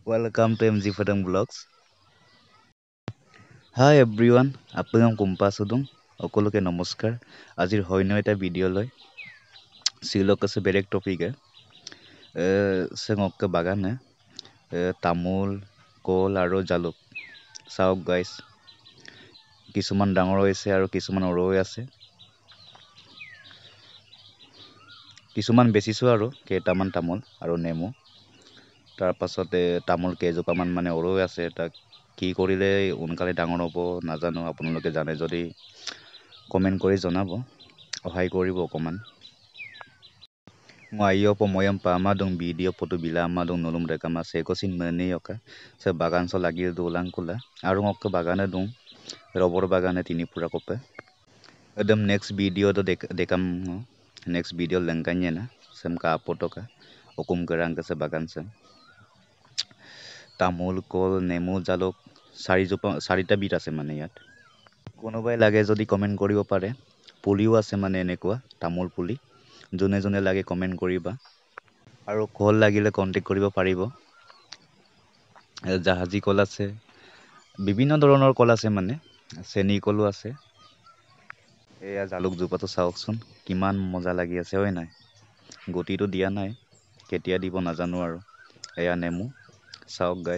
Welcome to MG Fatang Vlogs. Hi everyone, আপোনাক কুম্পাছুদুং সকলোকে নমস্কাৰ। আজিৰ হয়নো এটা ভিডিঅ' লৈ সিলক আছে বেলেগ টপিকে সেঙক বাগানে তামোল কল আৰু জালুক চাওক গাইছ কিছুমান ডাঙৰ হৈছে আৰু কিছুমান সৰু হৈ আছে কিছুমান বেচিছো আৰু কেইটামান তামোল আৰু নেমু তাৰ পাছতে তামোল কেইজোপামান মানে সৰু হৈ আছে তাক কি কৰিলে সোনকালে ডাঙৰ হ'ব নাজানো আপোনালোকে জানে যদি কমেন্ট কৰি জনাব সহায় কৰিব অকমান mo ayo po moyang pamadong video po to bilama dong nulum rekama sekosin maniyoka sa bagan so lagi dulang kula arong ok bagana dong robor bagana tinipura ko pa adam next video to dekam next video langkanya na sam ka apoto ka okum garang ka sa bagan sa তামোল কল নেমু জালুক চাৰিটা beet আছে মানে ইয়াত কোনোবাই লাগে যদি কমেন্ট কৰিব পাৰে পুলিও আছে মানে এনেকুৱা তামোল পুলি যোনে যোনে লাগে কমেন্ট কৰিবা আৰু কল লাগিলে কন্টেক্ট কৰিব পাৰিব জাহাজী কল আছে বিভিন্ন ধৰণৰ কল আছে মানে চেনি কলো আছে এয়া জালুক জোপাটো চাওকচোন কিমান মজা লাগি আছে হয় নাই গতিটো দিয়া নাই কেতিয়া দিব নাজানো আৰু এয়া নেমু চাওক গাইছ